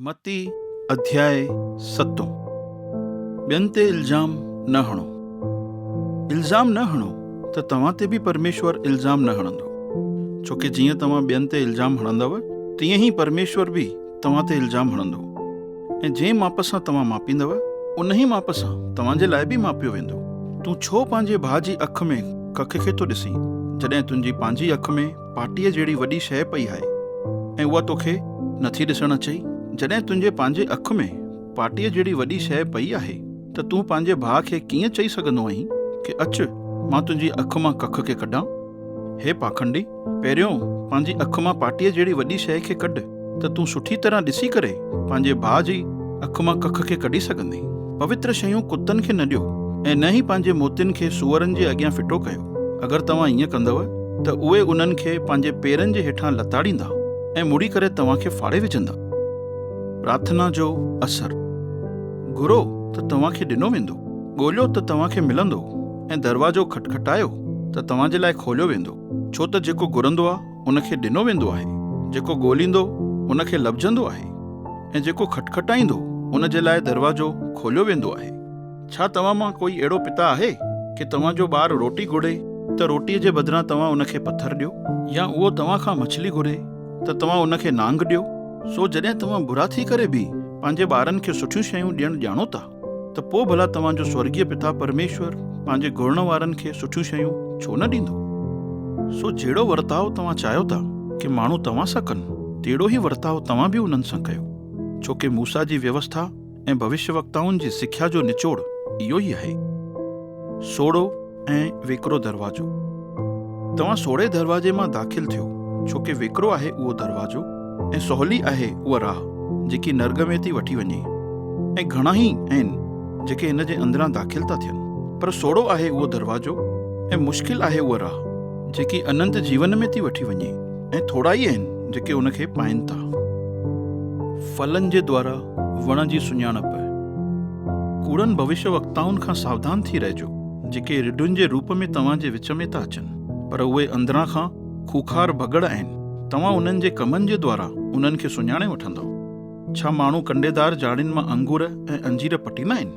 मती अध्याय 7। ॿियनि ते इल्ज़ाम न हणो। इल्ज़ाम न हणो त तव्हां ते बि परमेश्वर इल्ज़ाम न हणंदो, छोकी जीअं तव्हां ॿियनि ते इल्ज़ाम हणंदव तीअं ई परमेश्वर बि तव्हां ते इल्ज़ाम हणंदो, ऐं जंहिं माप सां तव्हां मापींदव उन ई माप सां तव्हांजे लाइ बि मापियो वेंदो। तूं छो पंहिंजे भाउ जी अखि में कख खे थो ॾिसीं, जॾहिं तुंहिंजी पंहिंजी अखि में पाटीअ जहिड़ी वॾी शइ पई आहे ऐं उहा तोखे नथी ॾिसणु अचई। जॾहिं तुंहिंजे पंहिंजे अखि में पाटीअ जहिड़ी वॾी शइ पई आहे त तूं पंहिंजे भाउ खे कीअं चई सघंदो आहीं कि अचु मां तुंहिंजी अखि मां कख खे कढां। हे पाखंडी, पहिरियों पंहिंजी अखि मां पाटीअ जहिड़ी वॾी शइ खे कढ त तूं सुठी तरह ॾिसी करे पंहिंजे भाउ जी अखि मां कख खे कढी सघंदी। पवित्र शयूं कुतनि खे न ॾियो ऐं न ई पंहिंजे मोतियुनि खे सूअरनि जे अॻियां फिटो कयो। अगरि तव्हां ईअं कंदव त उहे उन्हनि खे पंहिंजे पेरनि जे हेठां लताड़ींदा ऐं मुड़ी करे तव्हांखे फाड़े विझंदा। प्रार्थना जो असर। घुरो त तव्हांखे ॾिनो वेंदो, ॻोल्हियो त तव्हांखे मिलंदो, ऐं दरवाजो खटखटायो त तव्हांजे लाइ खोलियो वेंदो। छो त जेको घुरंदो आहे उनखे ॾिनो वेंदो आहे, जेको ॻोल्हींदो उनखे लभजंदो आहे, ऐं जेको खटखटाईंदो उन जे लाइ दरवाजो खोलियो वेंदो आहे। छा तव्हां मां कोई अहिड़ो पिता आहे कि तव्हांजो ॿारु रोटी घुरे त रोटीअ जे बदिरां तव्हां उनखे पथर ॾियो, या उहो तव्हां खां मछली घुरे त तव्हां उनखे नांग ॾियो? सो जॾहिं तव्हां बुरा थी करे बि पंहिंजे ॿारनि खे सुठियूं शयूं ॾियणु ॼाणो था, त पोइ भला तव्हांजो स्वर्गीय पिता परमेश्वर पंहिंजे घुरण वारनि खे सुठियूं शयूं छो न ॾींदो। सो जहिड़ो वर्ताव तव्हां चाहियो था कि माण्हू तव्हां सां कनि, तहिड़ो ई वर्ताव तव्हां बि उन्हनि सां कयो, छोकी मूसा जी व्यवस्था ऐं भविष्यवक्ताउनि जी सिख्या जो निचोड़ इहो ई आहे। सोड़ो ऐं वेकिरो दरवाजो। तव्हां सोड़े दरवाजे मां दाख़िल थियो, छोकी वेकिरो आहे उहो दरवाजो ऐं सवली आहे उहा राह जेकी नर्ग में थी वठी वञे, ऐं घणा ई आहिनि जेके हिन जे अंदरां दाख़िल था थियनि। पर सोड़ो आहे उहो दरवाजो ऐं मुश्किल आहे उहा राह जेकी अनंत जीवन में थी वठी वञे, ऐं थोरा ई आहिनि जेके उनखे पाइनि था। फलनि जे द्वारा वण जी सुञाणप। कूड़नि भविष्यवक्ताउनि खां सावधान थी रहिजो, जेके रिढुनि जे रूप में तव्हांजे विच में था अचनि, पर उहे अंदरां खां खूखार भगड़ आहिनि। तव्हां उन्हनि जे कमनि जे द्वारा उन्हनि खे सुञाणे वठंदव। छा माण्हू कंडेदार जाड़ियुनि मां अंगूर ऐं अंजीर पटींदा आहिनि?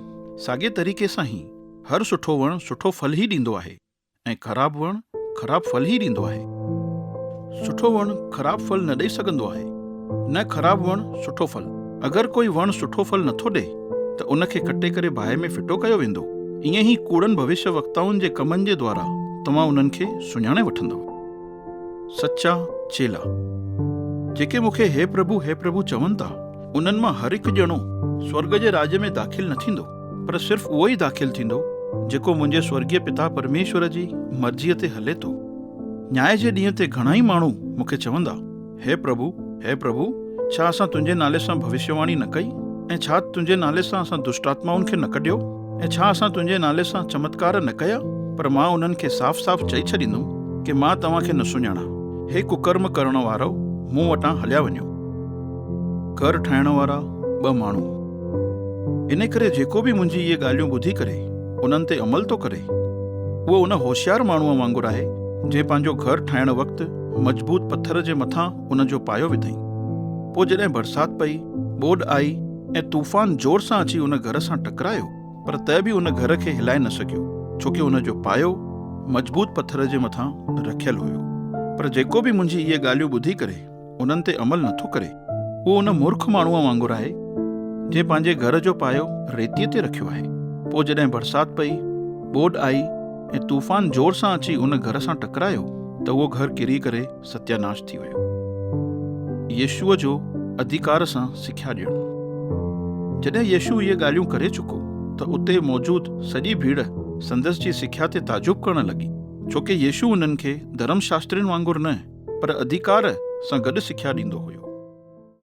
साॻे तरीक़े सां ई हर सुठो वणु सुठो फल ई ॾींदो आहे, ऐं ख़राबु वणु ख़राबु फल ई ॾींदो आहे। सुठो वणु ख़राबु फल न ॾेई सघंदो आहे, न ख़राबु वणु सुठो फल। अगरि कोई वणु सुठो फल नथो ॾे त उनखे कटे करे बाहि में फिटो कयो वेंदो। ईअं ई कूड़नि भविष्यवक्ताउनि जे कमनि जे द्वारा तव्हां उन्हनि खे सुञाणे वठंदव। सचा चेला। जेके मूंखे हे प्रभु चवनि था, उन्हनि मां हर हिकु ॼणो स्वर्ग जे राज्य में दाख़िल न थींदो, पर सिर्फ़ु उहो ई दाख़िल थींदो जेको मुंहिंजे स्वर्गीय पिता परमेश्वर जी मर्ज़ीअ ते हले थो। न्याय जे ॾींहं ते घणा ई माण्हू मूंखे चवंदा, हे प्रभु, छा असां तुंहिंजे नाले सां भविष्यवाणी न कई, ऐं छा तुंहिंजे नाले सां असां दुष्ट आत्माउनि खे न कढियो, ऐं छा असां तुंहिंजे नाले सां चमत्कार न कया? पर मां उन्हनि खे साफ़ साफ़ चई छॾींदुमि कि मां तव्हांखे न सुञाणा। हे कुकर्म करण वारो, मूं वटां हलिया वञो। घर ठाहिण वारा 2 माण्हू। इन करे जेको बि मुंहिंजी इहे ॻाल्हियूं ॿुधी करे उन्हनि ते अमल थो करे, उहो उन होशियार माण्हूअ वांगुरु आहे जंहिं पंहिंजो घर ठाहिण वक़्तु मज़बूत पत्थर जे मथां उन जो पायो विधई। पोइ जॾहिं बरसाति पई, ॿोॾि आई ऐं तूफ़ान ज़ोर सां अची उन घर सां टकरायो, पर त बि उन घर खे हिलाए न सघियो, छोकी उन जो पायो मज़बूत पत्थर जे मथां रखियलु हुयो। पर जेको बि मुंहिंजी इहे ॻाल्हियूं ॿुधी करे उन्हनि ते अमल नथो करे, उहो उन मूर्ख माण्हूअ वांगुरु आहे जंहिं पंहिंजे घर जो पायो रेतीअ ते रखियो आहे। पोइ जॾहिं बरसाति पई, ॿोॾि आई ऐं तूफ़ान ज़ोर सां अची उन घर सां टकरायो, त उहो घर किरी करे सत्यानाश थी वियो। येशूअ जो अधिकार सां सिख्या ॾियणु। जॾहिं येशू इहे ॻाल्हियूं करे चुको त उते मौजूदु सॼी भीड़ संदसि जी सिख्या ते ताजुब करणु लॻी, छोकी येशू उन्हनि खे धर्मशास्त्रियुनि वांगुरु न, पर अधिकार सां गॾु सिख्या ॾींदो हुयो।